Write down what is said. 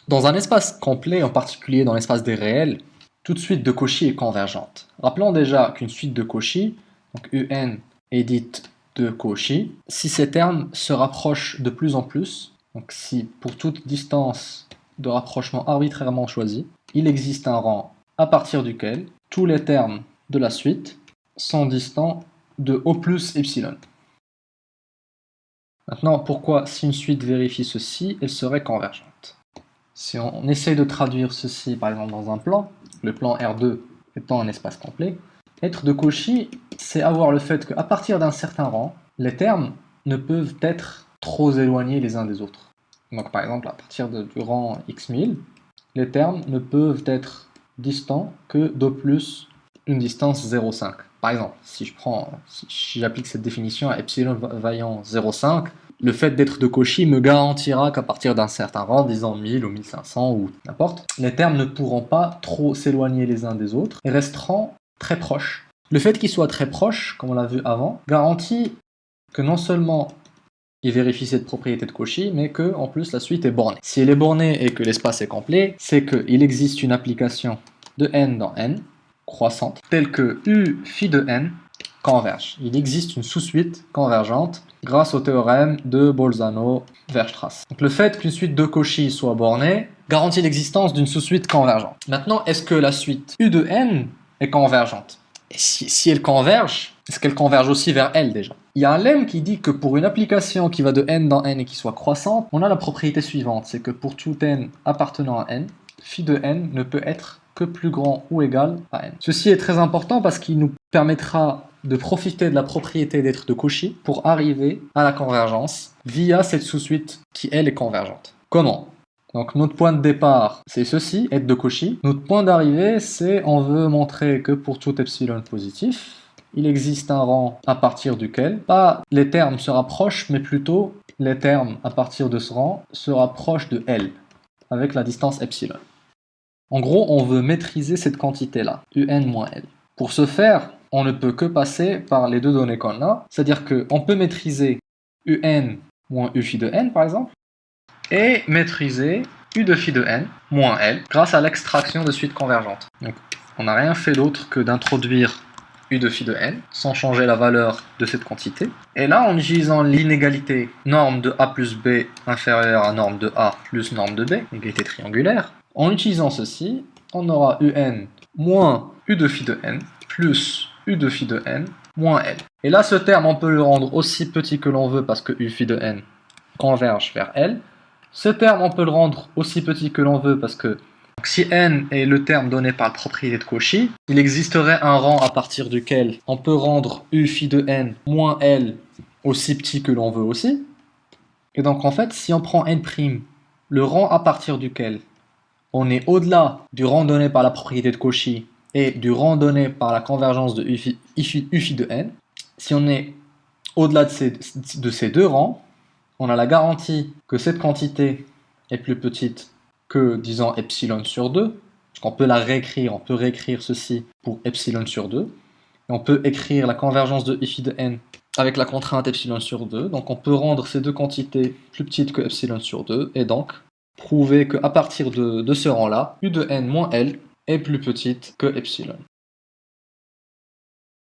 Dans un espace complet, en particulier dans l'espace des réels, toute suite de Cauchy est convergente. Rappelons déjà qu'une suite de Cauchy, donc UN est dite de Cauchy, si ces termes se rapprochent de plus en plus, donc si pour toute distance de rapprochement arbitrairement choisie, il existe un rang à partir duquel tous les termes de la suite sont distants de O plus epsilon. Maintenant, pourquoi si une suite vérifie ceci, elle serait convergente? Si on essaie de traduire ceci par exemple dans un plan, le plan R2 étant un espace complet, être de Cauchy, c'est avoir le fait qu'à partir d'un certain rang, les termes ne peuvent être trop éloignés les uns des autres. Donc par exemple, à partir du rang x1000, les termes ne peuvent être distants que d'au plus une distance 0,5. Par exemple, si j'applique cette définition à epsilon vaillant 0,5, le fait d'être de Cauchy me garantira qu'à partir d'un certain rang, disons 1000 ou 1500 ou n'importe, les termes ne pourront pas trop s'éloigner les uns des autres et resteront très proches. Le fait qu'ils soient très proches, comme on l'a vu avant, garantit que non seulement il vérifie cette propriété de Cauchy, mais que en plus la suite est bornée. Si elle est bornée et que l'espace est complet, c'est qu'il existe une application de n dans n, croissante, telle que U phi de n converge. Il existe une sous-suite convergente grâce au théorème de Bolzano-Weierstrass. Donc le fait qu'une suite de Cauchy soit bornée garantit l'existence d'une sous-suite convergente. Maintenant, est-ce que la suite U de n est convergente? Et si elle converge, est-ce qu'elle converge aussi vers L déjà? Il y a un lemme qui dit que pour une application qui va de n dans n et qui soit croissante, on a la propriété suivante, c'est que pour tout n appartenant à n, phi de n ne peut être que plus grand ou égal à n. Ceci est très important parce qu'il nous permettra de profiter de la propriété d'être de Cauchy pour arriver à la convergence via cette sous-suite qui, elle, est convergente. Comment? Donc notre point de départ, c'est ceci, être de Cauchy. Notre point d'arrivée, c'est on veut montrer que pour tout epsilon positif, il existe un rang à partir duquel, pas les termes se rapprochent, mais plutôt les termes à partir de ce rang se rapprochent de L, avec la distance epsilon. En gros, on veut maîtriser cette quantité-là, UN moins L. Pour ce faire, on ne peut que passer par les deux données qu'on a, c'est-à-dire qu'on peut maîtriser UN moins U phi de n, par exemple, et maîtriser U de phi de n moins L grâce à l'extraction de suites convergentes. Donc, on n'a rien fait d'autre que d'introduire U de phi de n sans changer la valeur de cette quantité. Et là, en utilisant l'inégalité norme de A plus B inférieure à norme de A plus norme de B, égalité triangulaire, en utilisant ceci, on aura UN moins U de phi de n plus U de phi de n moins L. Et là, ce terme, on peut le rendre aussi petit que l'on veut parce que U phi de n converge vers L. Ce terme, on peut le rendre aussi petit que l'on veut parce que si n est le terme donné par la propriété de Cauchy, il existerait un rang à partir duquel on peut rendre U phi de n moins L aussi petit que l'on veut aussi. Et donc en fait, si on prend n', le rang à partir duquel on est au-delà du rang donné par la propriété de Cauchy et du rang donné par la convergence de U phi de n, si on est au-delà de ces deux rangs, on a la garantie que cette quantité est plus petite que, disons, epsilon sur 2. On peut la réécrire, on peut réécrire ceci pour epsilon sur 2. Et on peut écrire la convergence de phi de n avec la contrainte epsilon sur 2. Donc on peut rendre ces deux quantités plus petites que epsilon sur 2 et donc prouver qu'à partir de ce rang-là, U de n moins L est plus petite que epsilon.